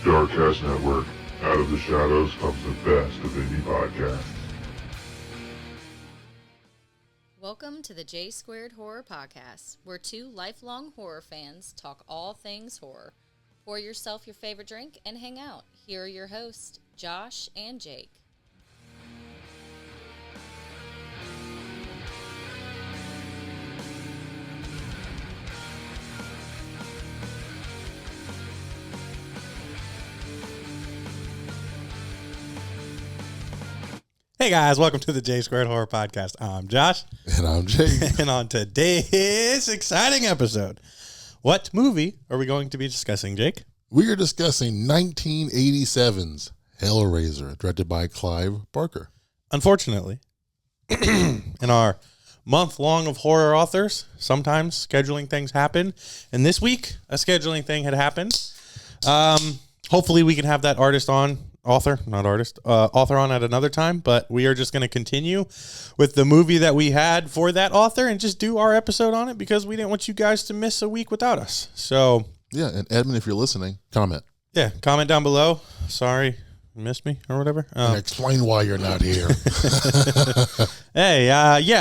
Darkcast Network. Out of the shadows comes the best of indie podcasts. Welcome to the J Squared Horror Podcast, where two lifelong horror fans talk all things horror. Pour yourself your favorite drink and hang out. Here are your hosts, Josh and Jake. Hey guys, welcome to the J Squared Horror Podcast. I'm Josh. And I'm Jake. And on today's exciting episode, what movie are we going to be discussing, Jake? We are discussing 1987's Hellraiser, directed by Clive Barker. Unfortunately, in our month-long of horror authors, sometimes scheduling things happen. And this week, a scheduling thing had happened. Hopefully we can have that author on at another time, but we are just going to continue with the movie that we had for that author and just do our episode on it because we didn't want you guys to miss a week without us. So Yeah, and Edmund, if you're listening, comment. yeah, comment down below. Sorry, you missed me or whatever. And explain why you're not here. Hey,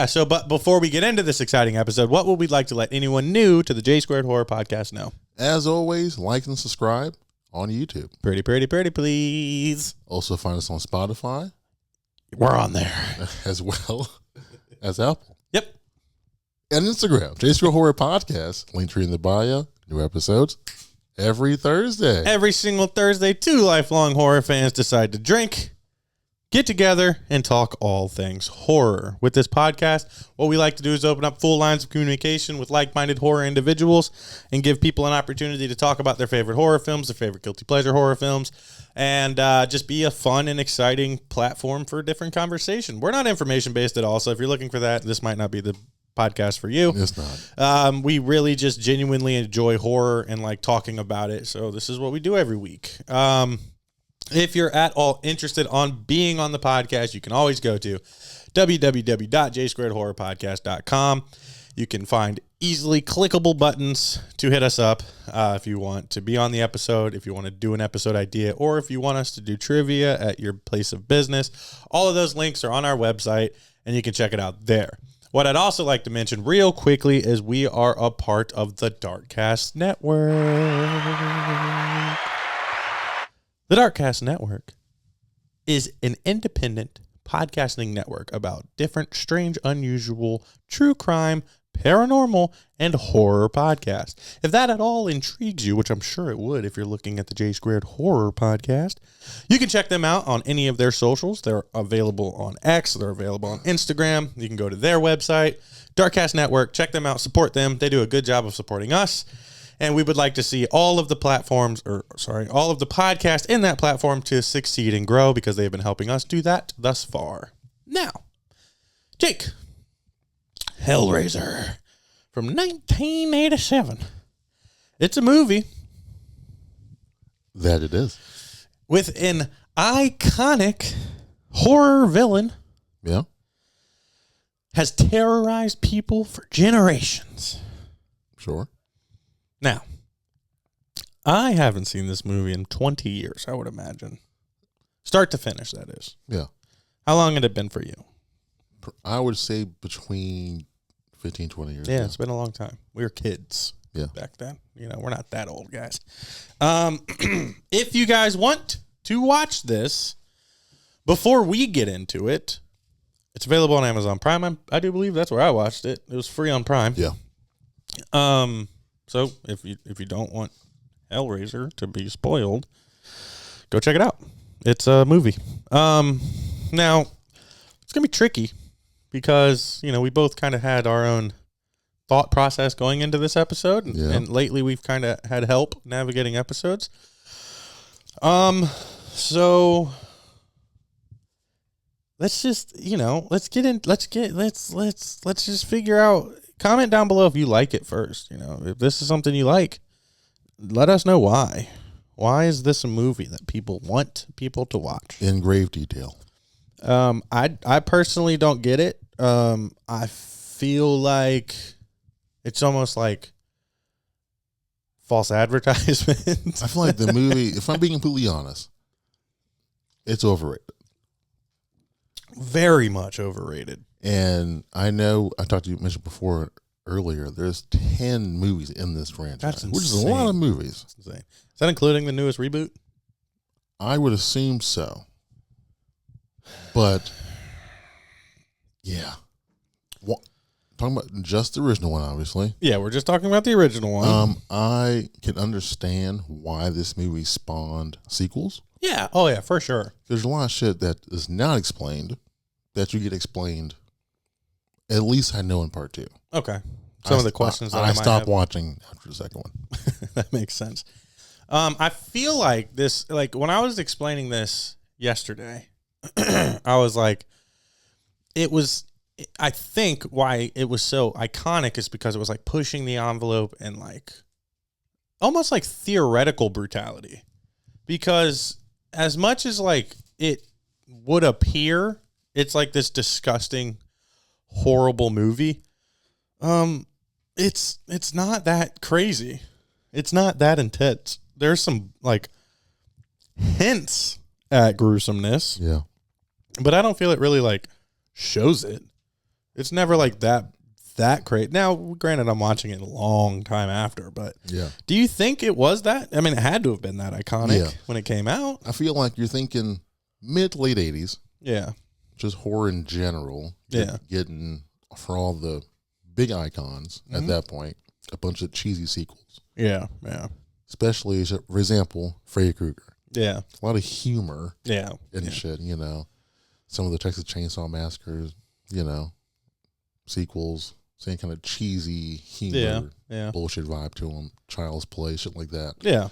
so but before we get into this exciting episode, what would we like to let anyone new to the J Squared Horror Podcast know? As always, like and subscribe on YouTube. Pretty, please. Also find us on Spotify. We're on there. As well as Apple. Yep. And Instagram. J Squared Horror Podcast. Link tree in the bio. New episodes every Thursday. Every single Thursday, two lifelong horror fans decide to drink, get together, and talk all things horror. With this podcast, what we like to do is open up full lines of communication with like-minded horror individuals and give people an opportunity to talk about their favorite horror films, their favorite guilty pleasure horror films, and just be a fun and exciting platform for different conversation. We're not information-based at all, so if you're looking for that, this might not be the podcast for you. It's not. We really just genuinely enjoy horror and like talking about it, so this is what we do every week. If you're at all interested on being on the podcast, you can always go to www.jsquaredhorrorpodcast.com. You can find easily clickable buttons to hit us up if you want to be on the episode, if you want to do an episode idea, or if you want us to do trivia at your place of business. All of those links are on our website, and you can check it out there. What I'd also like to mention real quickly is we are a part of the Darkcast Network. The Darkcast Network is an independent podcasting network about different, strange, unusual, true crime, paranormal, and horror podcasts. If that at all intrigues you, which I'm sure it would if you're looking at the J Squared Horror Podcast, you can check them out on any of their socials. They're available on X. They're available on Instagram. You can go to their website, Darkcast Network. Check them out. Support them. They do a good job of supporting us. And we would like to see all of the podcasts in that platform to succeed and grow because they've been helping us do that thus far. Now, Jake, Hellraiser from 1987. It's a movie. That it is. With an iconic horror villain. Yeah. Has terrorized people for generations. Sure. Now, I haven't seen this movie in 20 years, I would imagine. Start to finish, that is. Yeah. How long had it been for you? I would say between 15, 20 years. Yeah, it's been a long time. We were kids back then. You know, we're not that old, guys. If you guys want to watch this, before we get into it, it's available on Amazon Prime. I do believe that's where I watched it. It was free on Prime. Yeah. So if you don't want Hellraiser to be spoiled, go check it out. It's a movie. Now it's gonna be tricky because we both kind of had our own thought process going into this episode, and lately we've kind of had help navigating episodes. So let's just let's just figure out. Comment down below if you like it first. If this is something you like, let us know why. Why is this a movie that people want people to watch? In grave detail. I personally don't get it. I feel like it's almost like false advertisement. I feel like the movie, if I'm being completely honest, it's overrated. Very much overrated. And I know I mentioned before earlier, there's 10 movies in this franchise. That's which is a lot of movies. That's insane. Is that including the newest reboot? I would assume so. But yeah. Talking about just the original one, obviously. Yeah, we're just talking about the original one. I can understand why this movie spawned sequels. Yeah. Oh, yeah, for sure. There's a lot of shit that is not explained that you get explained. At least I know in part 2. Okay. Some of the questions that I might stopped have. watching after the second one. That makes sense. I feel like this, like when I was explaining this yesterday, I was like, I think why it was so iconic is because it was like pushing the envelope and like almost like theoretical brutality. Because as much as like it would appear, it's like this disgusting, horrible movie. It's not that crazy. It's not that intense. There's some like hints at gruesomeness. Yeah. But I don't feel it really like shows it. It's never like that crazy. Now, granted, I'm watching it a long time after, but Yeah. do you think it was that? I mean, it had to have been that iconic when it came out. I feel like you're thinking mid to late 80s, Yeah. just horror in general. Yeah. Getting, for all the big icons at that point, a bunch of cheesy sequels. Yeah. Yeah. Especially, for example, Freddy Krueger. Yeah. A lot of humor Yeah. and shit, you know. Some of the Texas Chainsaw Massacres, you know, sequels, same kind of cheesy humor, bullshit vibe to them, child's play, shit like that. Yeah.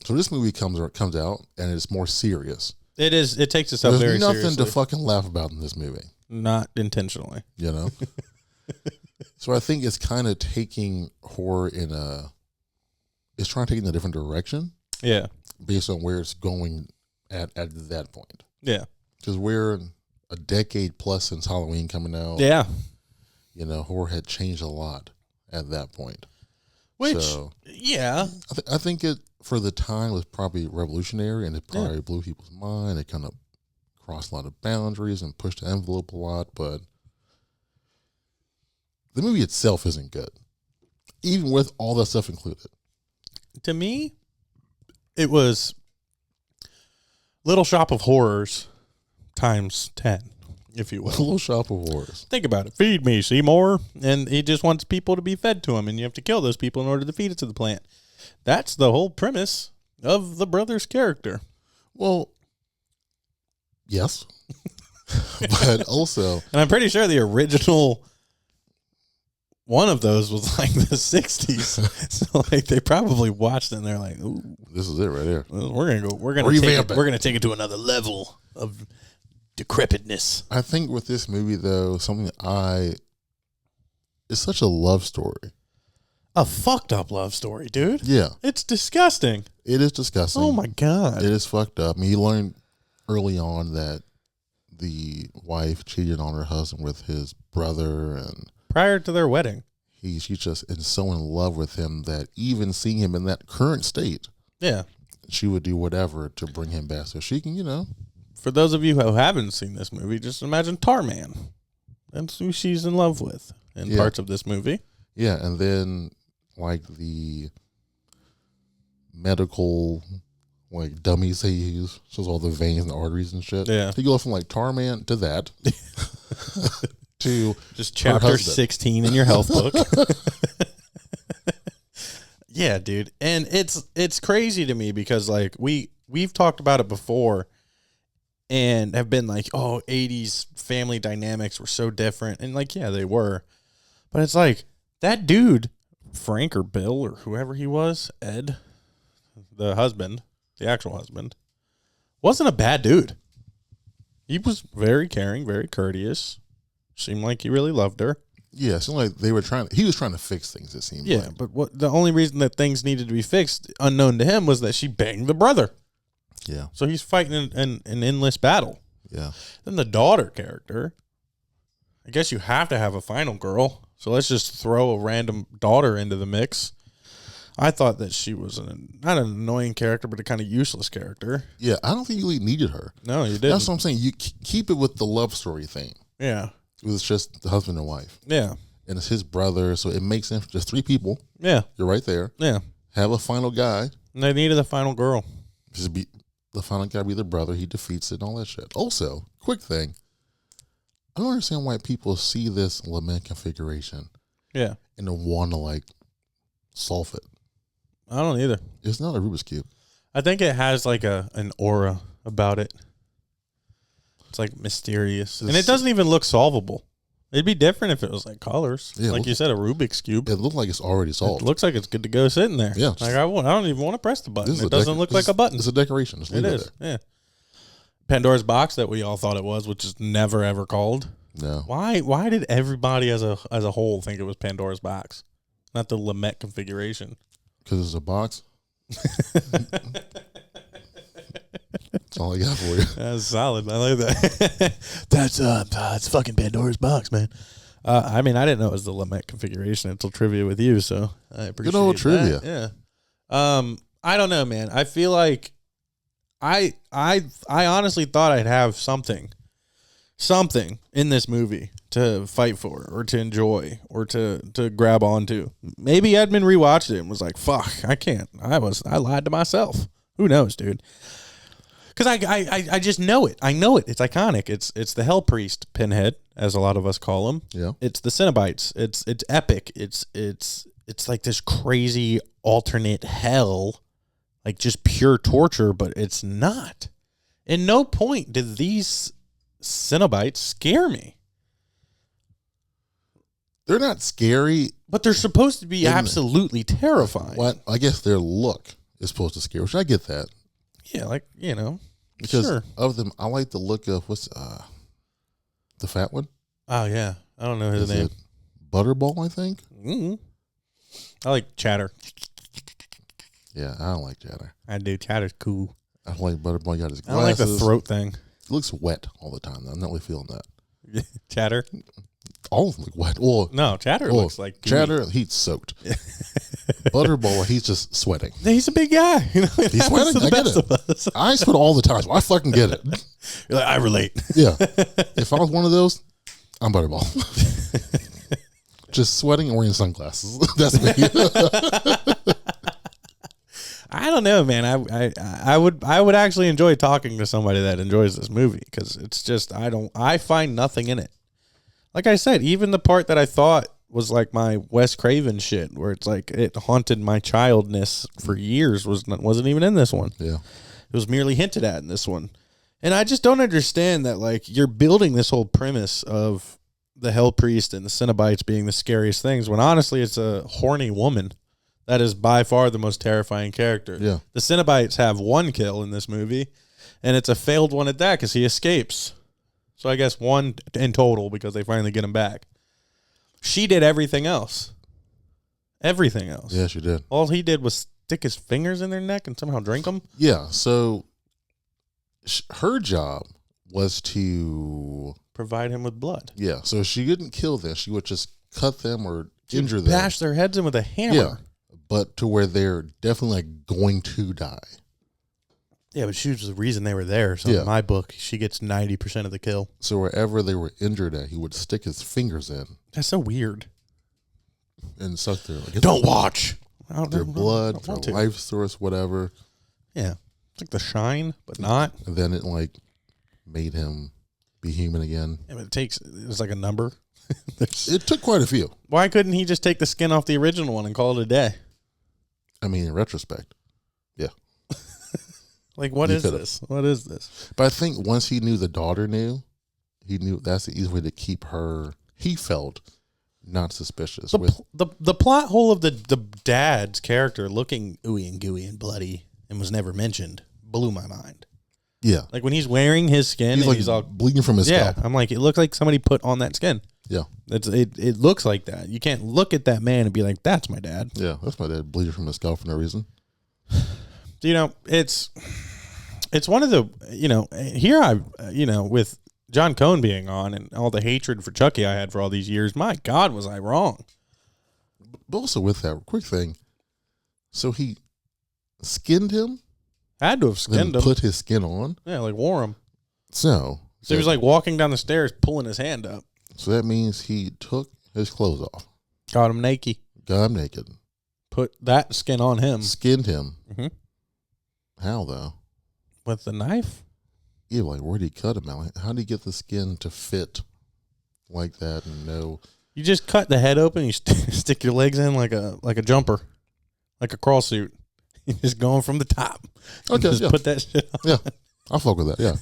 So this movie comes out and it's more serious. It is. It takes itself very There's nothing seriously. to fucking laugh about in this movie, Not intentionally. you know. So I think it's kind of taking horror it's trying to take it in a different direction Yeah. based on where it's going at that point. Yeah. Because we're a decade plus since Halloween coming out. Yeah. You know, horror had changed a lot at that point. Which, So, yeah. I think it, for the time, was probably revolutionary, and it probably blew people's mind. It kind of crossed a lot of boundaries and pushed the envelope a lot, but the movie itself isn't good, even with all that stuff included. To me, it was Little Shop of Horrors times 10, if you A will. little shop of horrors. Think about it. Feed me, Seymour. And he just wants people to be fed to him, and you have to kill those people in order to feed it to the plant. That's the whole premise of the brother's character. Well, yes. But also, And I'm pretty sure the original one of those was like the 60s. So like they probably watched it and they're like, ooh, this is it right here. we're gonna Revamp it. we're gonna take it to another level of decrepitness. I think with this movie, though, it's such a love story. A fucked up love story, dude. Yeah. It's disgusting. It is disgusting. Oh my God. It is fucked up. I mean, he learned early on that the wife cheated on her husband with his brother, and Prior to their wedding. she's just so in love with him that even seeing him in that current state, Yeah. she would do whatever to bring him back so she can, you know. For those of you who haven't seen this movie, just imagine Tarman. That's who she's in love with in parts of this movie. Yeah, and then like the medical like dummies they use, shows all the veins and arteries and shit. Yeah. You go from like Tarman to that to Just her chapter husband. 16 in your health book. Yeah, dude. And it's crazy to me because like we've talked about it before and have been like, oh, 80s family dynamics were so different. And like, yeah, they were. But it's like that dude, Frank or Bill or whoever he was, Ed, the husband, the actual husband, wasn't a bad dude. He was very caring, very courteous. Seemed like he really loved her. Yeah, it seemed like he was trying to fix things, it seemed Yeah, like. but what the only reason that things needed to be fixed, unknown to him, was that she banged the brother. Yeah. So he's fighting an endless battle. Yeah. Then the daughter character, I guess you have to have a final girl. So let's just throw a random daughter into the mix. I thought that she was not an annoying character, but a kind of useless character. Yeah, I don't think you really needed her. No, you didn't. That's what I'm saying. You keep it with the love story thing. Yeah. It was just the husband and wife. Yeah. And it's his brother, so it makes sense. Just 3 people. Yeah. You're right there. Yeah. Have a final guy. And they needed the final girl. Just be the final guy, be the brother. He defeats it and all that shit. Also, quick thing. I don't understand why people see this lament configuration. Yeah. And then want to, like, solve it. I don't either. It's not a Rubik's Cube. I think it has like an aura about it. It's like mysterious. And it doesn't even look solvable. It'd be different if it was like colors. Yeah, like you said, a Rubik's Cube. It looked like it's already solved. It looks like it's good to go sitting there. Yeah. Like I don't even want to press the button. It doesn't look like a button. It's a decoration. Just leave It is. Yeah. Pandora's box that we all thought it was, which is never ever called. No. Why did everybody as a whole think it was Pandora's box? Not the Lamette configuration. Because it's a box. That's all I got for you. That's solid. I like that. That's fucking Pandora's box, man. I mean, I didn't know it was the Lamette configuration until trivia with you, so I appreciate Good old trivia. That. Yeah. I don't know, man. I feel like I honestly thought I'd have something in this movie to fight for or to enjoy or to grab onto. Maybe Edmund rewatched it and was like, fuck, I can't. I lied to myself. Who knows, dude? Because I just know it. I know it. It's iconic. It's the Hell Priest Pinhead, as a lot of us call him. Yeah. It's the Cenobites. It's epic. It's like this crazy alternate hell, like just pure torture, but it's not. At no point did these Cenobites scare me. They're not scary. But they're supposed to be absolutely terrifying. What? I guess their look is supposed to scare, which I get that. Yeah, like, Because sure. of them, I like the look of what's the fat one? Oh, yeah. I don't know his name. It Butterball, I think? Mm-hmm. I like Chatter. Yeah, I don't like Chatter. I do. Chatter's cool. I like Butterball. You got his glasses. I don't like the throat thing. He looks wet all the time. I'm not really feeling that. Chatter? All of them look wet. Well, No, Chatter looks like gooey. Chatter, he's soaked. Butterball, he's just sweating. He's a big guy. He's sweating? I get it. I sweat all the time, so I fucking get it. You're like, I relate. Yeah. If I was one of those, I'm Butterball. Just sweating and wearing sunglasses. That's me. I don't know, man. I would actually enjoy talking to somebody that enjoys this movie because it's just I find nothing in it. Like I said, even the part that I thought was like my Wes Craven shit, where it's like it haunted my childness for years, wasn't even in this one. Yeah, it was merely hinted at in this one, and I just don't understand that. Like you're building this whole premise of the Hell Priest and the Cenobites being the scariest things, when honestly it's a horny woman that is by far the most terrifying character. Yeah, the Cenobites have one kill in this movie, and it's a failed one at that because he escapes. So I guess one in total because they finally get him back. She did everything else. Everything else. Yeah, she did. All he did was stick his fingers in their neck and somehow drink them. Yeah, so her job was to provide him with blood. Yeah, so she didn't kill them. She would just cut them or injure them. Bash their heads in with a hammer. Yeah, but to where they're definitely like going to die. Yeah, but she was the reason they were there. So in my book, she gets 90% of the kill. So wherever they were injured at, he would stick his fingers in. That's so weird. And suck their don't watch their blood, their life source, whatever. Yeah, it's like The Shine, but not. And then it like made him be human again. Yeah, but it's like a number. It took quite a few. Why couldn't he just take the skin off the original one and call it a day? I mean, in retrospect, yeah. Like, what is this? What is this? But I think once he knew the daughter knew, he knew that's the easy way to keep her, he felt, not suspicious. The plot hole of the dad's character looking ooey and gooey and bloody and was never mentioned blew my mind. Yeah. Like, when he's wearing his skin he's and like he's all bleeding from his scalp. I'm like, it looked like somebody put on that skin. Yeah. It looks like that. You can't look at that man and be like, that's my dad. Yeah, that's my dad bleeding from his scalp for no reason. It's one of the, here with John Cohn being on and all the hatred for Chucky I had for all these years, my God, was I wrong. But also with that, quick thing, So he skinned him? Had to have skinned him. Put his skin on? Yeah, like wore him. So he was like walking down the stairs, pulling his hand up. So that means he took his clothes off. Got him naked. Put that skin on him. Skinned him. Mm-hmm. How, though? With the knife? Yeah, like, where did he cut him out? How did he get the skin to fit like that and no... You just cut the head open, you stick your legs in like a jumper, like a crawl suit. You're just going from the top. Okay, just put that shit on. Yeah, I'll fuck with that, yeah.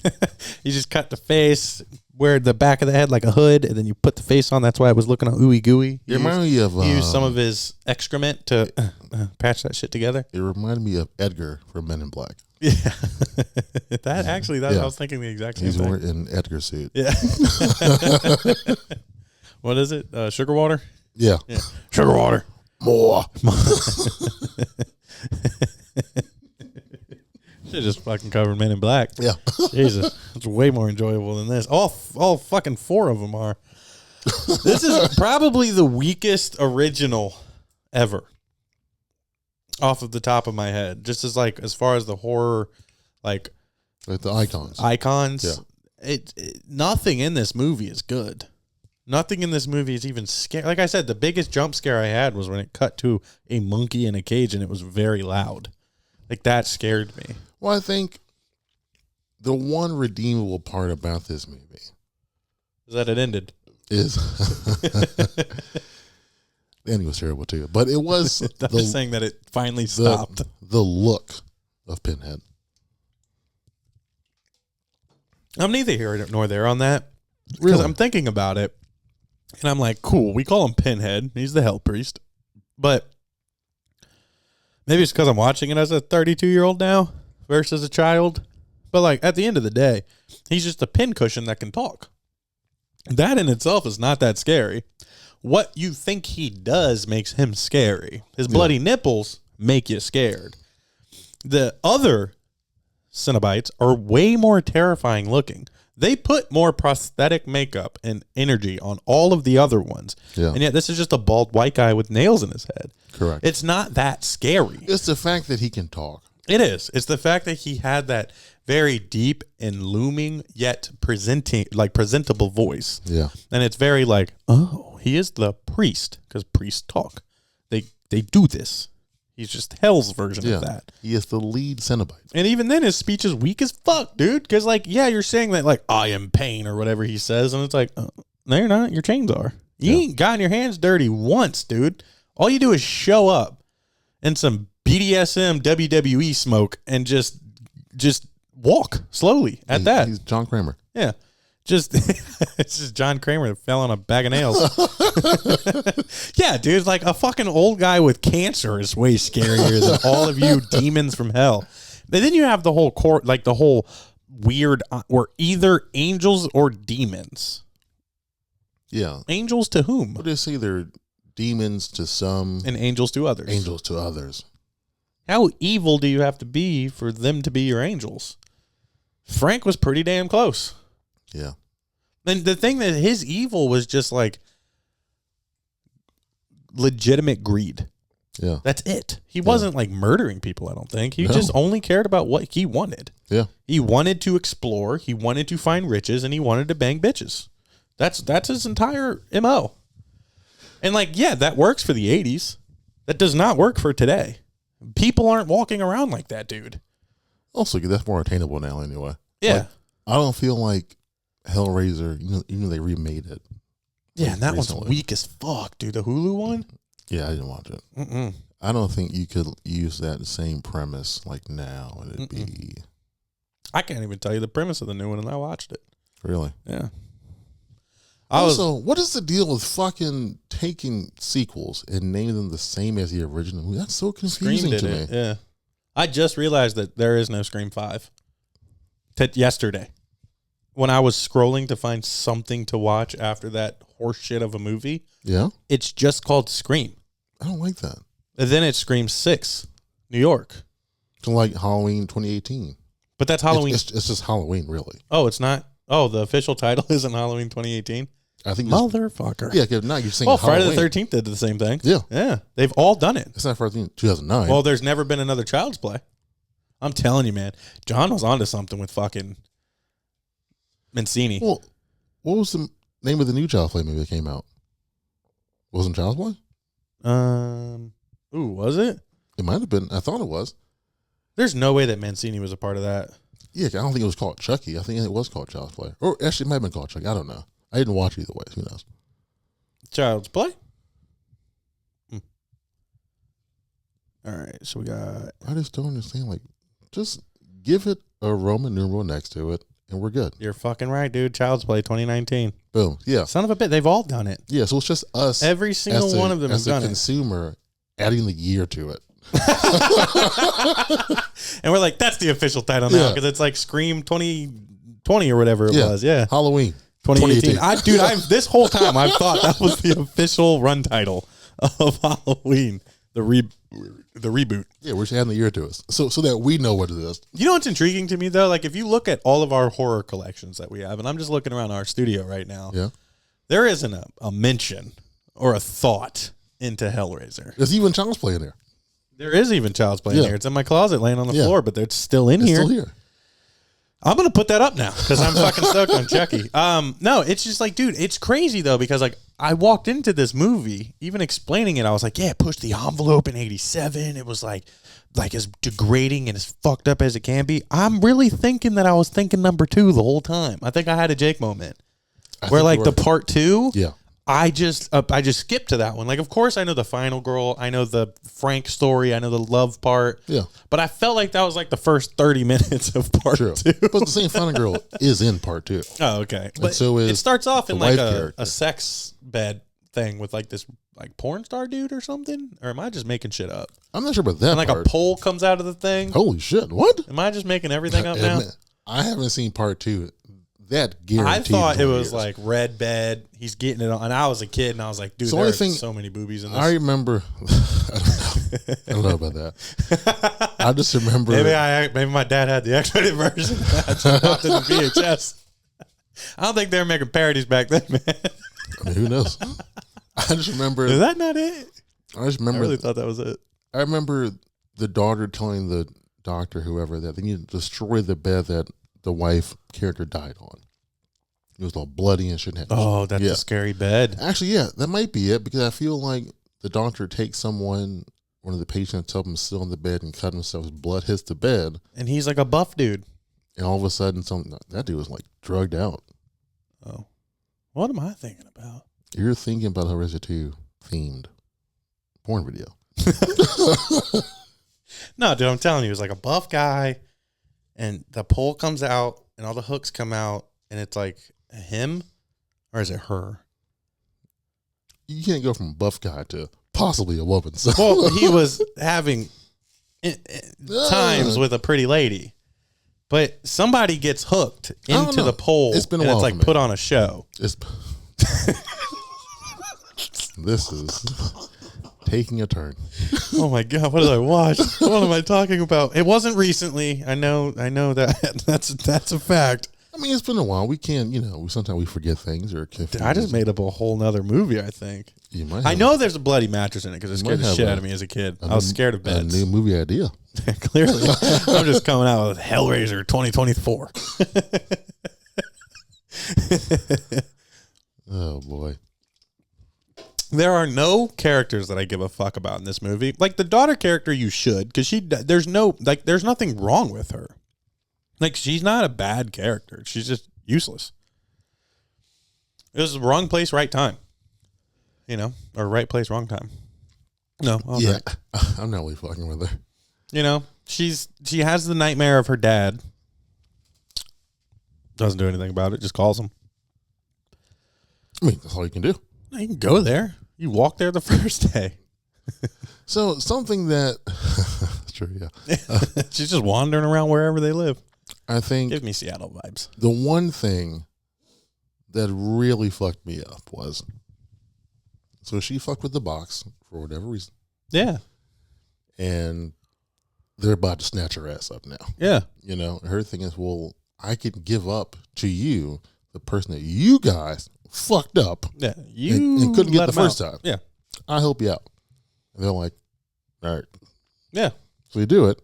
You just cut the face, wear the back of the head like a hood, and then you put the face on. That's why I was looking at ooey gooey. It reminded me of... He used some of his excrement to patch that shit together. It reminded me of Edgar from Men in Black. Yeah. I was thinking the exact same thing. He's wearing an Edgar suit. Yeah. What is it? Sugar water? Yeah. Sugar water. More. Should just fucking cover Men in Black. Yeah. Jesus. It's way more enjoyable than this. All fucking 4 of them are. This is probably the weakest original ever. Off of the top of my head. Just as far as the horror, like the icons. Yeah. Nothing in this movie is good. Nothing in this movie is even scary. Like I said, the biggest jump scare I had was when it cut to a monkey in a cage and it was very loud. Like, that scared me. Well, I think the one redeemable part about this movie is that it ended. The ending was terrible too, but it was saying that it finally stopped. The look of Pinhead. I'm neither here nor there on that. Because Really? I'm thinking about it, and I'm like, cool, we call him Pinhead. He's the Hell Priest. But maybe it's because I'm watching it as a 32-year-old now versus a child. But, like, at the end of the day, he's just a pincushion that can talk. That in itself is not that scary. What you think he does makes him scary. His bloody nipples make you scared. The other Cenobites are way more terrifying looking. They put more prosthetic makeup and energy on all of the other ones. Yeah. And yet this is just a bald white guy with nails in his head. Correct. It's not that scary. It's the fact that he can talk. It is. It's the fact that he had that very deep and looming yet presentable voice. Yeah. And it's very like, oh, he is the priest because priests talk. They do this. He's just Hell's version of that. He is the lead Cenobite. And even then, his speech is weak as fuck, dude. Because, like, yeah, you're saying that, like, I am pain or whatever he says. And it's like, no, you're not. Your chains are. You ain't gotten your hands dirty once, dude. All you do is show up in some BDSM WWE smoke and just walk slowly at that. He's John Kramer. Yeah. It's just John Kramer that fell on a bag of nails. Yeah, dude, like a fucking old guy with cancer is way scarier than all of you demons from hell. But then you have the whole court, like the whole weird, we're either angels or demons. Yeah. Angels to whom? What do you say? They're demons to some. And angels to others. Angels to others. How evil do you have to be for them to be your angels? Frank was pretty damn close. Yeah. And the thing that his evil was just like legitimate greed. Yeah. That's it. He wasn't like murdering people, I don't think. He just only cared about what he wanted. Yeah. He wanted to explore, he wanted to find riches, and he wanted to bang bitches. That's his entire MO. And like, yeah, that works for the 80s. That does not work for today. People aren't walking around like that, dude. Also, that's more attainable now anyway. Yeah. Like, I don't feel like Hellraiser, you know they remade it. Yeah, and that one's weak as fuck, dude. The Hulu one? Yeah, I didn't watch it. Mm-mm. I don't think you could use that same premise like now, and it'd be. I can't even tell you the premise of the new one, and I watched it. Really? Yeah. Also, what is the deal with fucking taking sequels and naming them the same as the original movie? That's so confusing to me. Yeah. I just realized that there is no Scream 5. Yesterday. When I was scrolling to find something to watch after that horse shit of a movie. Yeah? It's just called Scream. I don't like that. And then it's Scream 6, New York. It's like Halloween 2018. But that's Halloween. It's just Halloween, really. Oh, it's not? Oh, the official title isn't Halloween 2018? I think motherfucker. Yeah, if not, you're saying Friday the 13th did the same thing. Yeah. Yeah. They've all done it. It's not Friday 2009. Well, there's never been another Child's Play. I'm telling you, man. John was onto something with fucking Mancini. Well, what was the name of the new Child's Play movie that came out? Wasn't Child's Play? Was it? It might have been. I thought it was. There's no way that Mancini was a part of that. Yeah, I don't think it was called Chucky. I think it was called Child's Play. Or actually, it might have been called Chucky. I don't know. I didn't watch either way. Who knows? Child's Play? All right, so we got... I just don't understand. Like, just give it a Roman numeral next to it, and we're good. You're fucking right, dude. Child's Play 2019. Boom. Yeah. Son of a bitch. They've all done it. Yeah, so it's just us. Every single one of them has done it. As a consumer, adding the year to it. And we're like, that's the official title now, because it's like Scream 2020 or whatever it was. Yeah. Halloween. 2018. Dude, this whole time I've thought that was the official run title of Halloween. The reboot. Yeah, we're just adding the year to us. So that we know what it is. You know what's intriguing to me, though? Like, if you look at all of our horror collections that we have, and I'm just looking around our studio right now, there isn't a mention or a thought into Hellraiser. There's even Child's Play in there. There is even Child's Play in here. It's in my closet laying on the floor, but it's still in here. It's still here. I'm going to put that up now because I'm fucking stoked on Chucky. No, it's just like, dude, it's crazy, though, because, like, I walked into this movie, even explaining it, I was like, yeah, it pushed the envelope in 87. It was, like as degrading and as fucked up as it can be. I'm really thinking that I was thinking number 2 the whole time. I think I had a Jake moment where, like, the part 2, I just skipped to that one. Like, of course, I know the final girl. I know the Frank story. I know the love part. Yeah. But I felt like that was like the first 30 minutes of part 2. But the same final girl is in part 2. Oh, okay. But so it starts off in like a sex bed thing with like this like porn star dude or something. Or am I just making shit up? I'm not sure about that. And like part. a pole comes out of the thing. Holy shit! What? Am I just making everything up now? I haven't seen part 2. That guaranteed. I thought it was like red bed. He's getting it on. And I was a kid, and I was like, dude, there's so many boobies in this. I remember. I don't know about that. I just remember. Maybe my dad had the X-rated version. I just popped in the VHS. I don't think they were making parodies back then, man. I mean, who knows? I just remember. Is that not it? I really thought that was it. I remember the daughter telling the doctor, whoever, that they need to destroy the bed that the wife character died on. It was all bloody and shouldn't have. Oh, that's a scary bed. Actually, yeah, that might be it, because I feel like the doctor takes one of the patients, help him sit on the bed and cut himself. His blood hits the bed. And he's like a buff dude. And all of a sudden, that dude was like drugged out. Oh. What am I thinking about? You're thinking about Hellraiser 2 themed porn video. No, dude, I'm telling you, it was like a buff guy, and the pole comes out, and all the hooks come out, and it's like him, or is it her? You can't go from buff guy to possibly a woman. So. Well, he was having times with a pretty lady, but somebody gets hooked into the pole. It's been a while. It's like put on a show. This is taking a turn. Oh my god! What did I watch? What am I talking about? It wasn't recently. I know that. That's a fact. I mean, it's been a while. We can't, sometimes we forget things or. I just made up a whole nother movie. I think. You might. I know there's a bloody mattress in it because it scared the shit out of me as a kid. I was scared of beds. A new movie idea. Clearly, I'm just coming out with Hellraiser 2024. Oh boy. There are no characters that I give a fuck about in this movie. Like the daughter character, you should, because there's nothing wrong with her. Like she's not a bad character. She's just useless. It was the wrong place, right time. Or right place, wrong time. No, yeah, right. I'm not really fucking with her. She has the nightmare of her dad. Doesn't do anything about it. Just calls him. I mean, that's all you can do. You can go there. You walk there the first day. So something that true, yeah. She's just wandering around wherever they live. I think give me Seattle vibes. The one thing that really fucked me up was, so she fucked with the box for whatever reason. Yeah. And they're about to snatch her ass up now. Yeah. Her thing is, well, I can give up to you the person that you guys fucked up. Yeah, and couldn't get the first time. Yeah, I'll help you out. And they're like, all right. Yeah. So they do it.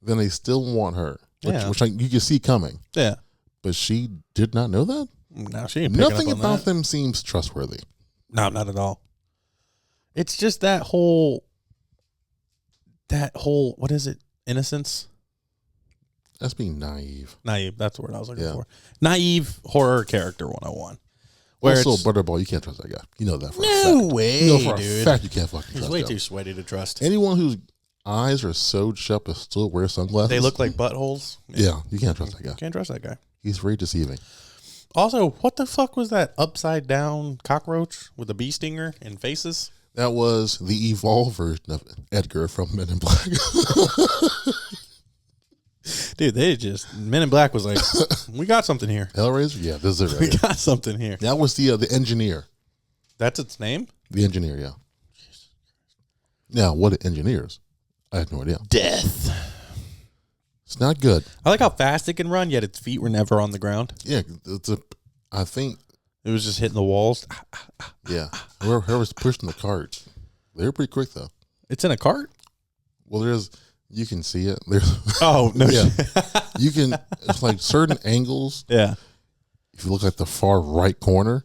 Then they still want her, which you can see coming. Yeah. But she did not know that? No, she ain't Nothing up on about that. them seems trustworthy. No, not at all. It's just that whole, what is it? Innocence? That's being naive. Naive. That's the word I was looking for. Naive horror character 101. Where also, Butterball, you can't trust that guy. You know that for a fact. No way, you know for dude. a fact you can't fucking trust He's way him. too sweaty to trust. Anyone whose eyes are so shut but still wear sunglasses. They look like buttholes. Yeah, you can't trust that guy. Can't trust that guy. He's very deceiving. Also, what the fuck was that upside down cockroach with a bee stinger and faces? That was the evolved version of Edgar from Men in Black. Dude, Men in Black was like, we got something here. Hellraiser? Yeah, this is it. We Right. got something here. That was the engineer. That's its name? The engineer, yeah. Now, what are engineers? I have no idea. Death. It's not good. I like how fast it can run, yet its feet were never on the ground. Yeah, I think, It was just hitting the walls. yeah. Whoever's pushing the cart, they're pretty quick, though. It's in a cart? Well, you can see it. There's, Oh, no yeah. shit. You can, it's like certain angles. Yeah. If you look at the far right corner,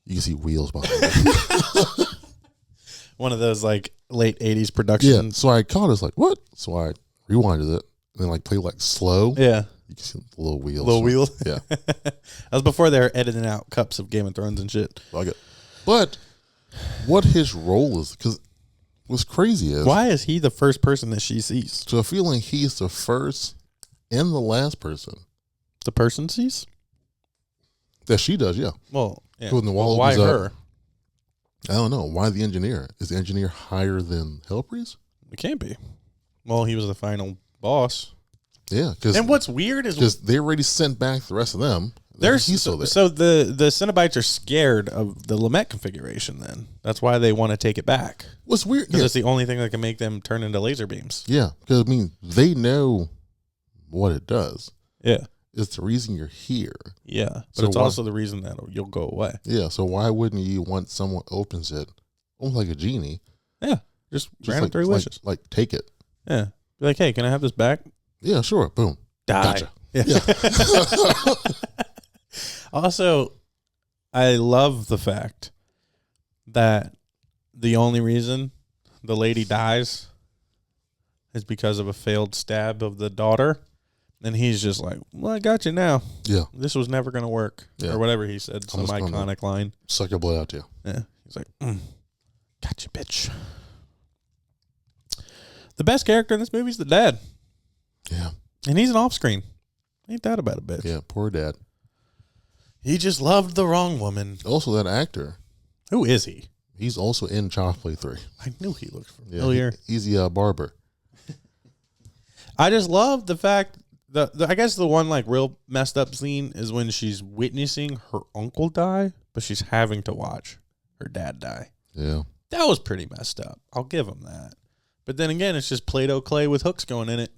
you can see wheels behind it. One of those like late 80s Yeah. productions. So I caught it, like, what? So I rewinded it and then like played like slow. Yeah. You can see the little wheels. Little wheel. Yeah. That was before they were editing out cups of Game of Thrones and shit. Like it. But what his role is, because what's crazy is, Why is he the first person that she sees? so I feel like he's the first and the last person The person sees? that she does, yeah. Well, yeah. When the wall Why opens up, her? I don't know. Why the engineer? Is the engineer higher than Hellpriest? It can't be. Well, he was the final boss. Yeah, because And what's weird is they already sent back the rest of them. He's still there. so the Cenobites are scared of the Lamette configuration. Then that's why they want to take it back. What's weird? Because Yeah, it's the only thing that can make them turn into laser beams. yeah. Because I mean, they know what it does. Yeah, It's the reason you're here. yeah. But So it's why- also the reason that you'll go away. Yeah. So why wouldn't you want someone opens it, almost like a genie, Yeah, just random like, 3 wishes. like take it? Yeah, be like, hey, can I have this back? Yeah, sure. Boom. Die. Gotcha. Yeah. Also, I love the fact that the only reason the lady dies is because of a failed stab of the daughter. And he's just like, well, I got you now. Yeah. This was never going to work. Yeah. Or whatever he said, some I'm just gonna- iconic line. Suck your blood out to you. Yeah. He's like, gotcha, bitch. The best character in this movie is the dad. Yeah. And he's an off-screen. Ain't that about a bitch? Yeah. Poor dad. He just loved the wrong woman. Also, that actor, Who is he? he's also in Child's Play 3. I knew he looked Yeah, familiar. he's the barber. I just love the fact that I guess the one like real messed up scene is when she's witnessing her uncle die, but she's having to watch her dad die. Yeah. That was pretty messed up. I'll give him that. But then again, it's just Play-Doh clay with hooks going in it,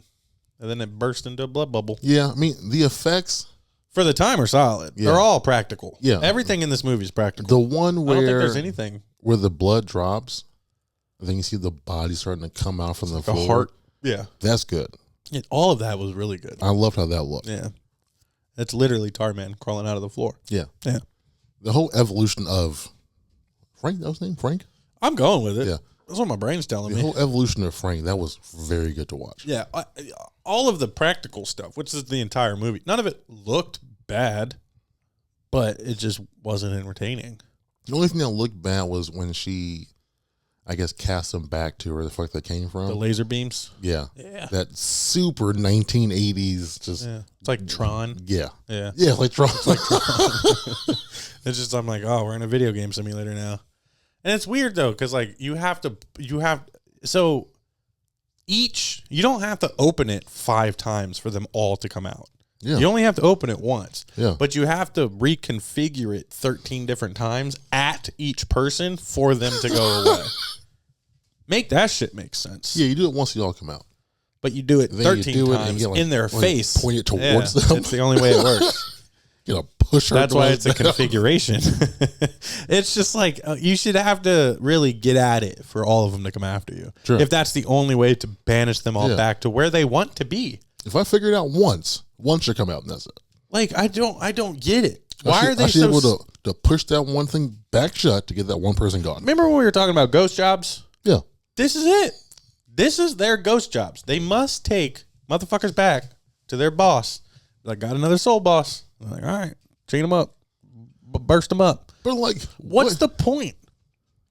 and then it burst into a blood bubble. Yeah. I mean, the effects, For the time are solid. Yeah. They're all practical. Yeah. Everything in this movie is practical. the one I don't think where there's anything. where the blood drops, I think you see the body starting to come out from the A floor. heart. Yeah. That's good. All of that was really good. I loved how that looked. Yeah. It's literally Tarman crawling out of the floor. Yeah. Yeah. The whole evolution of Frank, that was his name? Frank? I'm going with it. Yeah. That's what my brain's telling The me. whole evolution of Frank, that was very good to watch. Yeah. All of the practical stuff, which is the entire movie, none of it looked bad, but it just wasn't entertaining. The only thing that looked bad was when she, I guess, cast them back to where the fuck they came from. The laser beams. Yeah. Yeah. That super 1980s, just, Yeah. It's like Tron. yeah. Yeah. Yeah, like Tron. It's just, I'm like, oh, we're in a video game simulator now. And it's weird though, because like you don't have to open it 5 times for them all to come out. Yeah. You only have to open it once. Yeah. But you have to reconfigure it 13 different times at each person for them to go away. Make that shit make sense. Yeah, you do it once they all come out. But you do it Then you 13 do it and times you, like, in their point- face. point it towards them. It's the only way it works. You know, push her. That's why it's a configuration. It's just like you should have to really get at it for all of them to come after you. Sure. If that's the only way to banish them all back to where they want to be. If I figure it out once should come out and that's it. Like I don't get it. Why are they I should so able to push that one thing back shut to get that one person gone? Remember when we were talking about ghost jobs? Yeah. This is it. This is their ghost jobs. They must take motherfuckers back to their boss. Like, got another soul boss. I'm like, all right, chain them up, burst them up. But like, what's the point?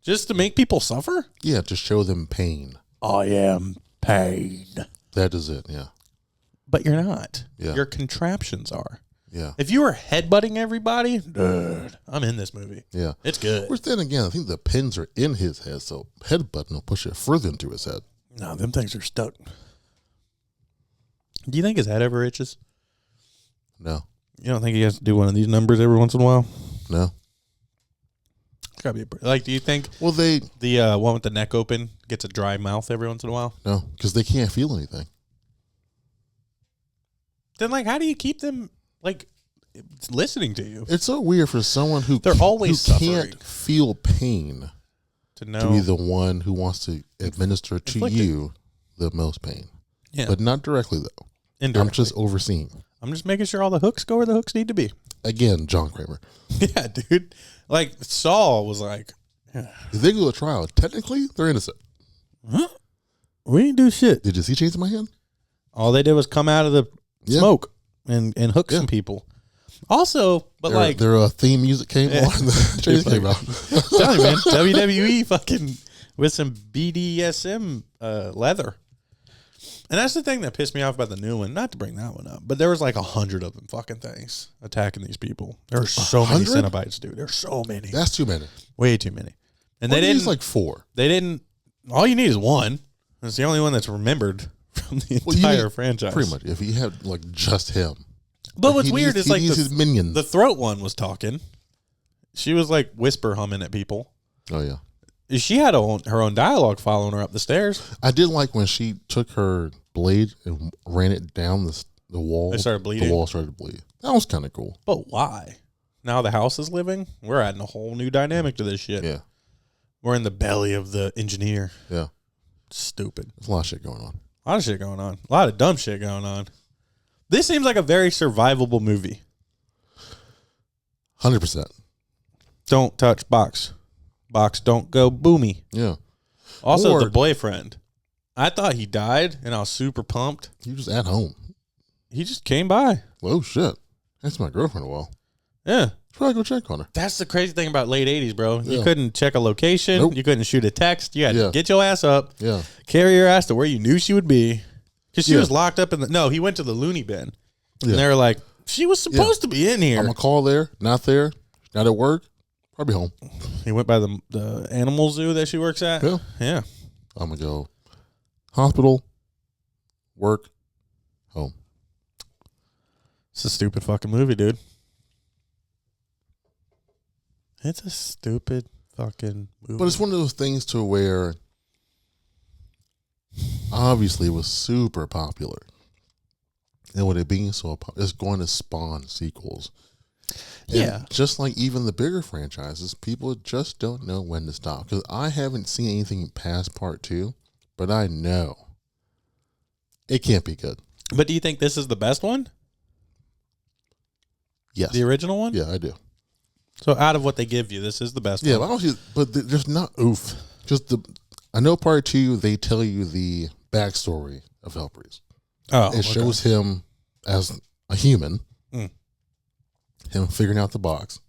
Just to make people suffer? Yeah, to show them pain. I am pain. That is it. Yeah. But you're not. Yeah. Your contraptions are. Yeah. If you were headbutting everybody, dude, I'm in this movie. Yeah. It's good. Which then again, I think the pins are in his head, so headbutting will push it further into his head. No, them things are stuck. Do you think his head ever itches? No. You don't think he has to do one of these numbers every once in a while? No. It's gotta be like. Do you think? Well, the one with the neck open gets a dry mouth every once in a while. No, because they can't feel anything. Then, like, how do you keep them like listening to you? It's so weird for someone who they're always who can't feel pain to know to be the one who wants to administer to you the most pain. Yeah, but not directly though. Indirectly. I'm just overseeing. I'm just making sure all the hooks go where the hooks need to be. Again, John Kramer. Yeah, dude. Like Saul was like, if they go to trial, technically they're innocent. Huh? We didn't do shit. Did you see chains in my hand? All they did was come out of the smoke and hook some people. Also, but their theme music came on. The chains came out. Tell you, man, WWE fucking with some BDSM leather. And that's the thing that pissed me off about the new one. Not to bring that one up, but there was like 100 of them fucking things attacking these people. There were so many Cenobites, dude. There's so many. That's too many. Way too many. And they didn't. It's like 4. They didn't. All you need is one. It's the only one that's remembered from the entire franchise. Pretty much. If you had like just him. But what's weird is like his minions. The throat one was talking. She was like whisper humming at people. Oh yeah. She had her own dialogue following her up the stairs. I did like when she took her blade and ran it down the wall. They started bleeding. The wall started to bleed. That was kind of cool. But why? Now the house is living? We're adding a whole new dynamic to this shit. Yeah. We're in the belly of the engineer. Yeah. Stupid. There's a lot of shit going on. A lot of shit going on. A lot of dumb shit going on. This seems like a very survivable movie. 100%. Don't touch box. Box don't go boomy. Yeah. Also, the boyfriend. I thought he died, and I was super pumped. He was at home. He just came by. Oh, shit. That's my girlfriend a while. Yeah. Probably go check on her. That's the crazy thing about late 80s, bro. Yeah. You couldn't check a location. Nope. You couldn't shoot a text. You had to get your ass up. Yeah. Carry your ass to where you knew she would be. Because she was locked up in the... No, he went to the loony bin. And they were like, she was supposed to be in here. I'm going to call there. Not at work. Probably home. He went by the animal zoo that she works at. Yeah. Yeah. I'm going to go hospital, work, home. It's a stupid fucking movie, dude. It's a stupid fucking movie. But it's one of those things to where obviously it was super popular. And with it being so popular, it's going to spawn sequels. And yeah. just like even the bigger franchises, people just don't know when to stop. Because I haven't seen anything past part 2, but I know it can't be good. But do you think this is the best one? Yes. The original one? Yeah, I do. So out of what they give you, this is the best one. Yeah, but there's not oof. I know part 2, they tell you the backstory of Hellraiser. Oh, it shows him as a human, him figuring out the box,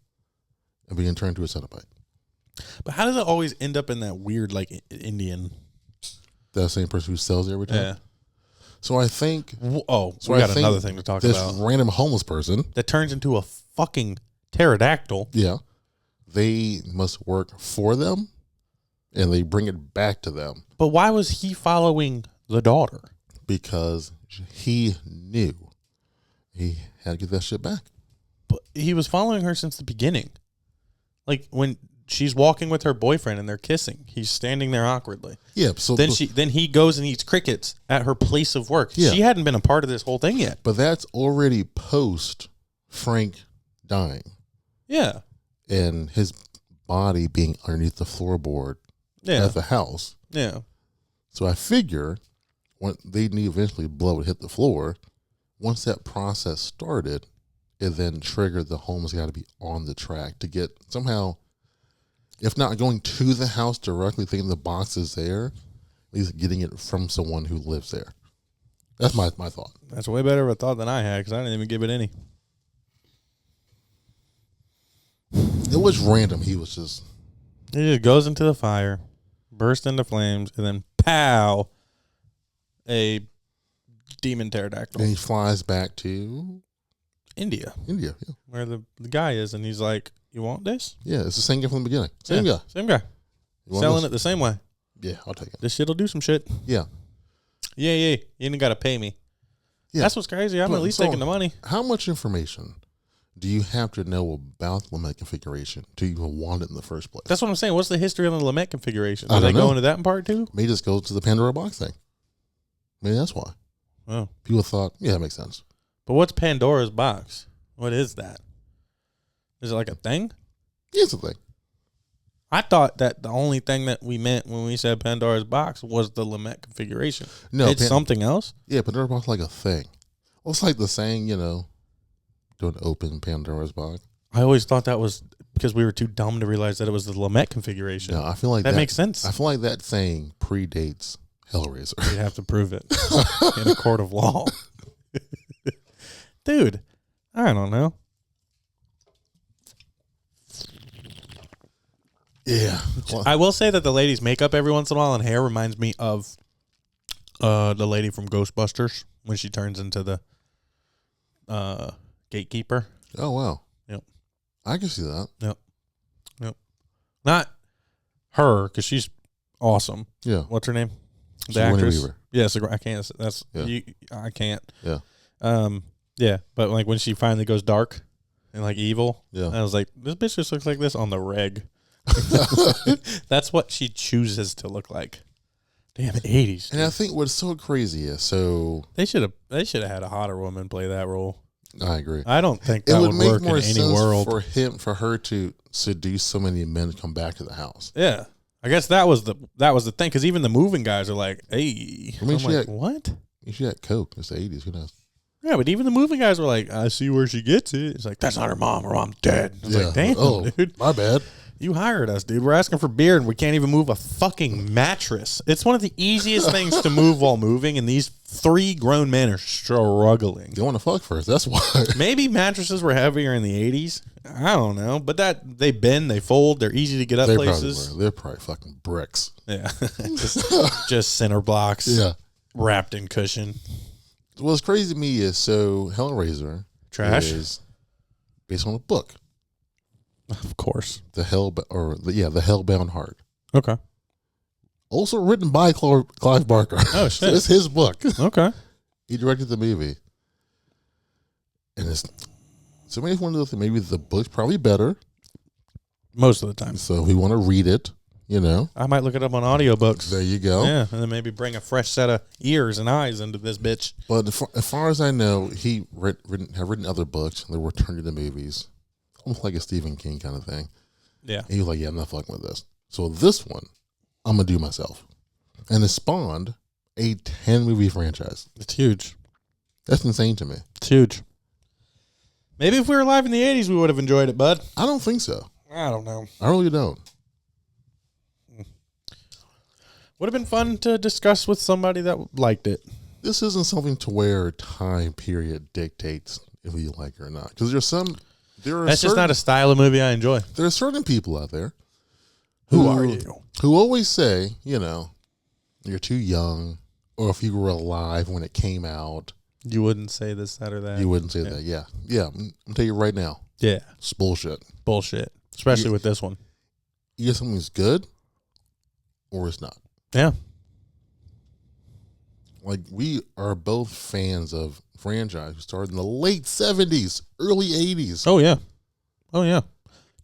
and being turned to a Cenobite. But how does it always end up in that weird, like, Indian? That same person who sells every time? Yeah. So I think... Oh, so we got another thing to talk about. This random homeless person... That turns into a fucking pterodactyl. Yeah. They must work for them, and they bring it back to them. But why was he following the daughter? Because he knew he had to get that shit back. But he was following her since the beginning. Like when she's walking with her boyfriend and they're kissing, he's standing there awkwardly. Yeah. So then he goes and eats crickets at her place of work. Yeah. She hadn't been a part of this whole thing yet. But that's already post Frank dying. Yeah. And his body being underneath the floorboard at the house. Yeah. So I figure when they need eventually blood would hit the floor, once that process started, it then triggered the home's got to be on the track to get somehow, if not going to the house directly, thinking the box is there, at least getting it from someone who lives there. That's my thought. That's way better of a thought than I had because I didn't even give it any. It was random. He just goes into the fire, bursts into flames, and then pow, a demon pterodactyl. And he flies back to India, yeah. where the guy is, and he's like, "You want this?" Yeah, it's the same guy from the beginning. Same guy. Selling it the same way. Yeah, I'll take it. This shit'll do some shit. Yeah. Yeah. You ain't got to pay me. Yeah. That's what's crazy. I'm at least taking the money. How much information do you have to know about the LeMay configuration to even want it in the first place? That's what I'm saying. What's the history on the LeMay configuration? I Do they don't know. go into that in part two? Maybe just go to the Pandora box thing. Maybe that's why. Oh. People thought, yeah, that makes sense. But what's Pandora's box? What is that? Is it like a thing? Yeah, it's a thing. I thought that the only thing that we meant when we said Pandora's box was the LeMay configuration. No, it's something else? Yeah, Pandora's box is like a thing. Well, it's like the saying, don't open Pandora's box. I always thought that was because we were too dumb to realize that it was the LeMay configuration. No, I feel like that makes sense. I feel like that saying predates Hellraiser. You'd have to prove it in a court of law. Dude, I don't know. Yeah. Well, I will say that the lady's makeup every once in a while and hair reminds me of the lady from Ghostbusters when she turns into the gatekeeper. oh, wow. Yep. I can see that. Yep. Not her, because she's awesome. Yeah. What's her name? The Sigourney actress. Weaver. Yes, I can't. That's Yeah. I can't. Yeah. Yeah, but like when she finally goes dark and like evil, Yeah. I was like, this bitch just looks like this on the reg. That's what she chooses to look like. Damn, 80s. And I think what's so crazy is They should have had a hotter woman play that role. I agree. I don't think It that would would make work more in any sense world. for her to seduce so many men to come back to the house. Yeah, I guess that was the thing because even the moving guys are like, hey, I mean, I'm like, what? She had coke. It's the 80s. Who knows? Yeah, but even the moving guys were like, I see where she gets it. It's like, that's not her mom. Her mom's dead. I was like, damn, dude. My bad. You hired us, dude. We're asking for beer and we can't even move a fucking mattress. It's one of the easiest things to move while moving, and these 3 grown men are struggling. They want to fuck first. That's why. Maybe mattresses were heavier in the 80s. I don't know. But they bend, they fold, they're easy to get up places. They're probably fucking bricks. Yeah. just center blocks. Yeah. Wrapped in cushion. What's crazy to me is Hellraiser Trash. is based on a book. Of course. The Hellbound Heart. Okay. Also written by Clive Barker. Oh, shit. So it's his book. Okay. He directed the movie. And it's so maybe one of the maybe the book's probably better. Most of the time. So we want to read it, I might look it up on audiobooks. There you go. Yeah, and then maybe bring a fresh set of ears and eyes into this bitch. But as far as I know, he have written other books and they were turned into movies. Almost like a Stephen King kind of thing. Yeah. And he was like, yeah, I'm not fucking with this. So this one, I'm going to do myself. And it spawned a 10-movie franchise. It's huge. That's insane to me. It's huge. Maybe if we were alive in the 80s, we would have enjoyed it, bud. I don't think so. I don't know. I really don't. Would have been fun to discuss with somebody that liked it. This isn't something to where time period dictates if you like it or not. Because That's just not a style of movie I enjoy. There are certain people out there Who are you? Who always say, you're too young, or if you were alive when it came out, You wouldn't say this, that, or that. you wouldn't say that. Yeah. Yeah. I'm going to tell you right now. Yeah. It's bullshit. Bullshit. Especially with this one. Either something's good or it's not. Yeah. Like, we are both fans of franchise who started in the late 70s, early 80s. Oh, yeah. Oh, yeah.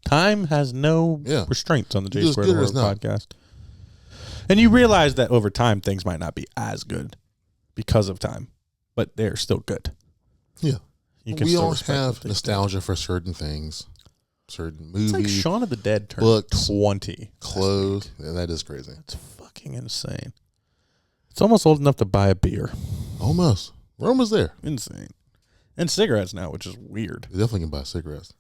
Time has no Yeah. restraints on the J Either Squared good or Horror it's not. Podcast. And you realize that over time, things might not be as good because of time, but they're still good. Yeah. We all have nostalgia for certain things, certain movies. It's like Shaun of the Dead turned books, 20. clothes. Yeah, that is crazy. It's fucking insane. It's almost old enough to buy a beer. Almost. We're almost there. Insane. And cigarettes now, which is weird. You definitely can buy cigarettes.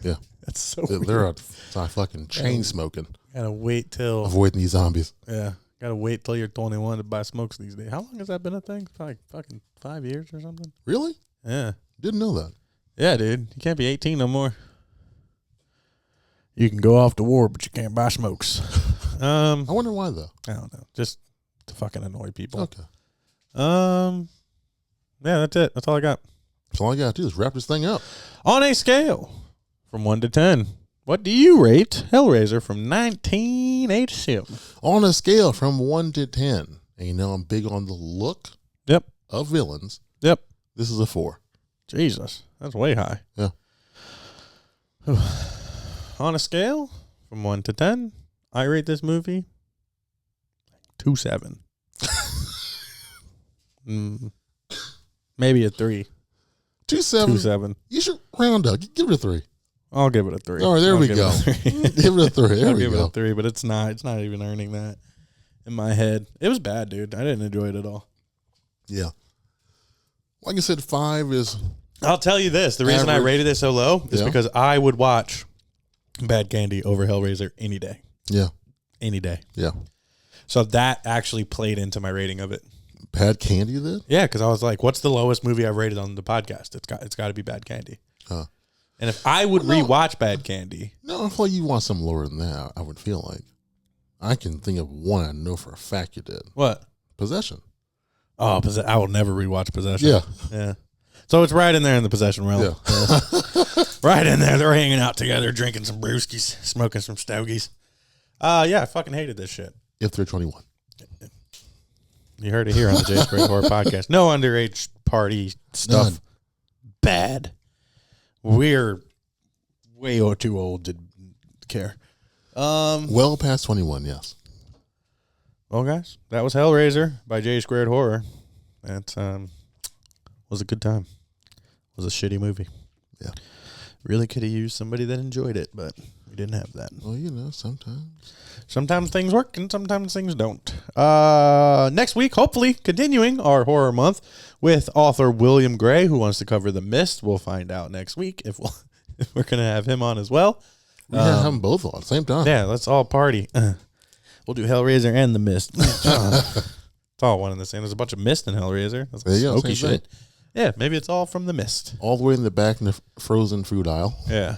Yeah. That's so weird. They're outside fucking chain smoking. Gotta wait till... Avoiding these zombies. Yeah. Gotta wait till you're 21 to buy smokes these days. How long has that been a thing? Like fucking 5 years or something? Really? Yeah. Didn't know that. Yeah, dude. You can't be 18 no more. You can go off to war, but you can't buy smokes. I wonder why, though. I don't know. Just to fucking annoy people. Okay. Yeah, that's it. That's all I got. So all I got to do is wrap this thing up. On a scale from 1 to 10, what do you rate Hellraiser from 1987? On a scale from 1 to 10, and you know I'm big on the look Yep. of villains, Yep. this is a 4. Jesus. That's way high. Yeah. On a scale from 1 to 10, I rate this movie 2.7. Maybe a 3. 2.7. 2.7. You should round up. Give it a 3. I'll give it a 3. All right, there we go. Give it a 3. There I'll we give go. it a 3, but it's not even earning that in my head. It was bad, dude. I didn't enjoy it at all. Yeah. Like I said, 5 is... I'll tell you this. The reason I Average. rated it so low is Yeah. because I would watch Bad Candy over Hellraiser any day. Yeah. Any day. Yeah. So that actually played into my rating of it. Bad Candy, then? Yeah, because I was like, what's the lowest movie I've rated on the podcast? It's got to be Bad Candy. Huh. And if I would rewatch Bad Candy... No, I feel like you want something lower than that, I would feel like. I can think of one I know for a fact you did. What? Possession. Oh, I will never rewatch Possession. Yeah. Yeah. So it's right in there in the Possession realm. Yeah. Right in there. They're hanging out together, drinking some brewskis, smoking some stogies. Yeah, I fucking hated this shit. If they're 21. You heard it here on the J Squared Horror Podcast. No underage party stuff. None. Bad. We're way too old to care. Well past 21, yes. Well, guys, that was Hellraiser by J Squared Horror. That was a good time. It was a shitty movie. Yeah. Really could have used somebody that enjoyed it, but we didn't have that. Well, you know, sometimes. Sometimes things work and sometimes things don't. Next week, hopefully, continuing our horror month with author William Gray, who wants to cover The Mist. We'll find out next week if we're going to have him on as well. We can have them both on at the same time. Yeah, let's all party. We'll do Hellraiser and The Mist. It's all one and the same. There's a bunch of mist in Hellraiser. That's There you go, smoky same shit. Yeah, maybe it's all from The Mist. All the way in the back in the frozen food aisle. Yeah.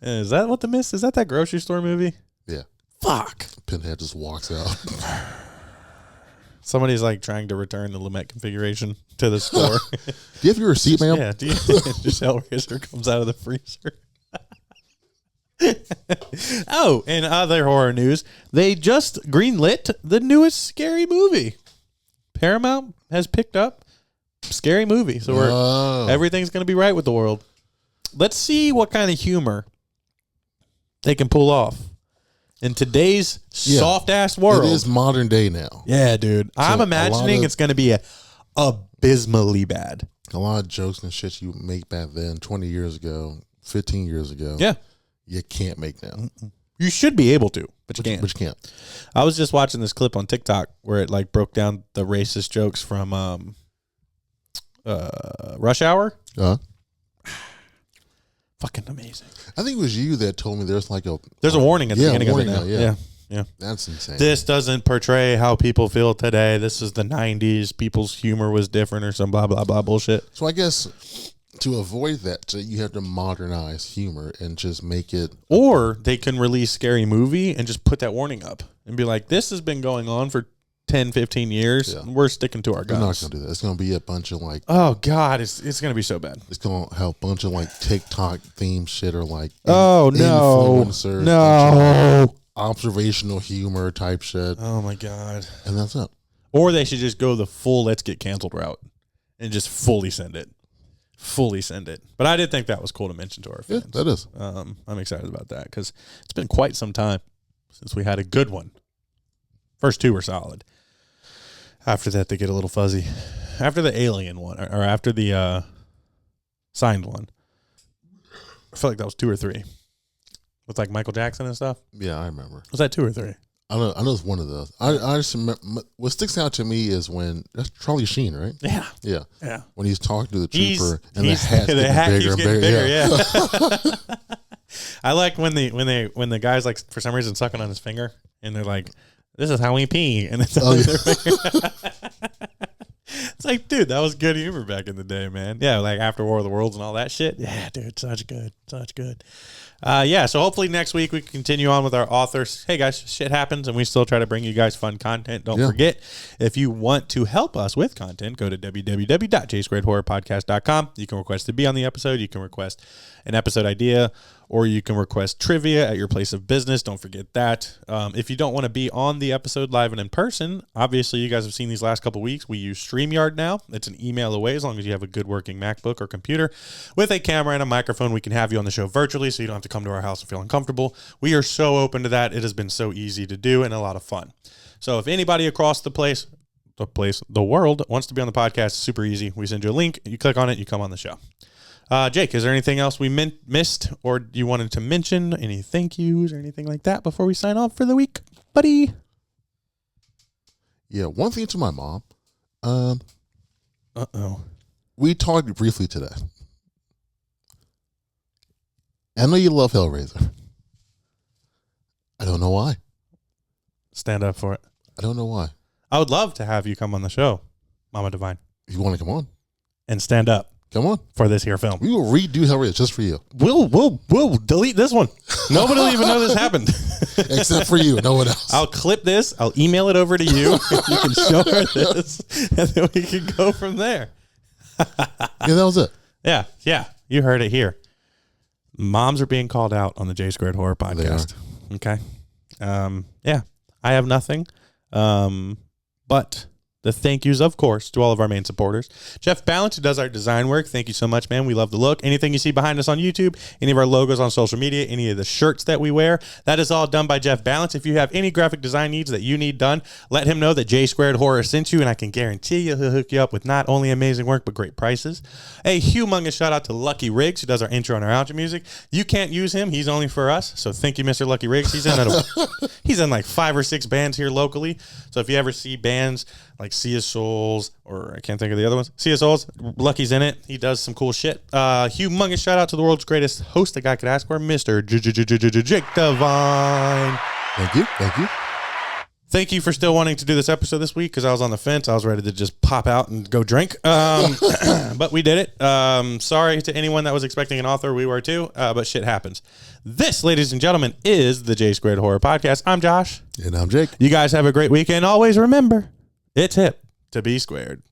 Is that what The Mist is? That grocery store movie? Yeah. Fuck. Pinhead just walks out. Somebody's like trying to return the Lumet configuration to the store. Do you have your receipt, ma'am? Yeah, just Hellraiser comes out of the freezer. Oh, and other horror news, they just greenlit the newest Scary Movie. Paramount has picked up Scary Movie, so everything's going to be right with the world. Let's see what kind of humor they can pull off in today's soft-ass world. It is modern day now. Yeah, dude. I'm imagining it's going to be abysmally bad. A lot of jokes and shit you make back then, 20 years ago, 15 years ago. Yeah. You can't make now. You should be able to, but you can't. But you can't. I was just watching this clip on TikTok where it like broke down the racist jokes from Rush Hour. Fucking amazing. I think it was you that told me there's like There's a warning at the beginning of it now. now, Yeah. That's insane. This doesn't portray how people feel today. This is the 90s. People's humor was different or some blah, blah, blah bullshit. So I guess to avoid that, you have to modernize humor and just make it. Or they can release Scary Movie and just put that warning up and be like, this has been going on for 10, 15 years. Yeah. We're sticking to our guns. We're not going to do that. It's going to be a bunch of like. Oh, God. It's going to be so bad. It's going to have a bunch of like TikTok theme shit or like. Influencers, no. Observational humor type shit. Oh, my God. And that's it. Or they should just go the full let's get canceled route and just fully send it. But I did think that was cool to mention to our fans. Yeah, that is. I'm excited about that because it's been quite some time since we had a good one. First two were solid. After that, they get a little fuzzy. Alien one, or after the Signed one. I feel like that was 2 or 3. With like Michael Jackson and stuff. Yeah, I remember. Was that 2 or 3? I know it's one of those. I just remember, what sticks out to me is when that's Charlie Sheen, right? Yeah. Yeah. When he's talking to the trooper and the hat keeps getting bigger. Yeah. I like when the guy's like for some reason sucking on his finger and they're like, "This is how we pee," and it's their finger. It's like, dude, that was good humor back in the day, man. Yeah, like after War of the Worlds and all that shit. Yeah, dude, such good. Yeah, so hopefully next week we can continue on with our authors. Hey, guys, shit happens, and we still try to bring you guys fun content. Don't forget, if you want to help us with content, go to www.jsquaredhorrorpodcast.com. You can request to be on the episode. You can request an episode idea, or you can request trivia at your place of business. Don't forget that. If you don't want to be on the episode live and in person, obviously you guys have seen these last couple weeks. We use StreamYard now. It's an email away as long as you have a good working MacBook or computer. With a camera and a microphone, we can have you on the show virtually so you don't have to come to our house and feel uncomfortable. We are so open to that. It has been so easy to do and a lot of fun. So if anybody across the world wants to be on the podcast, it's super easy. We send you a link. You click on it. You come on the show. Jake, is there anything else we missed or you wanted to mention? Any thank yous or anything like that before we sign off for the week, buddy? Yeah, one thing to my mom. Uh-oh. We talked briefly today. I know you love Hellraiser. I don't know why. Stand up for it. I don't know why. I would love to have you come on the show, Mama Divine. You want to come on? And stand up. Come on. For this here film. We will redo Hellraiser just for you. We'll delete this one. Nobody will even know this happened. Except for you. No one else. I'll clip this. I'll email it over to you. You can show her this. And then we can go from there. Yeah, that was it. Yeah. You heard it here. Moms are being called out on the J Squared Horror Podcast. Okay. Yeah. I have nothing. But the thank yous, of course, to all of our main supporters. Jeff Balance, who does our design work. Thank you so much, man. We love the look. Anything you see behind us on YouTube, any of our logos on social media, any of the shirts that we wear, that is all done by Jeff Balance. If you have any graphic design needs that you need done, let him know that J Squared Horror sent you, and I can guarantee you he'll hook you up with not only amazing work, but great prices. A humongous shout out to Lucky Riggs, who does our intro and our outro music. You can't use him. He's only for us. So thank you, Mr. Lucky Riggs. He's in like 5 or 6 bands here locally. So if you ever see bands like Sea of Souls, or I can't think of the other ones. Sea of Souls, Lucky's in it. He does some cool shit. Humongous shout out to the world's greatest host a guy could ask for, Mr. Jake Divine. Thank you. Thank you for still wanting to do this episode this week, because I was on the fence. I was ready to just pop out and go drink. But we did it. Sorry to anyone that was expecting an author. We were too, but shit happens. This, ladies and gentlemen, is the J Squared Horror Podcast. I'm Josh. And I'm Jake. You guys have a great weekend. Always remember, it's hip to be squared.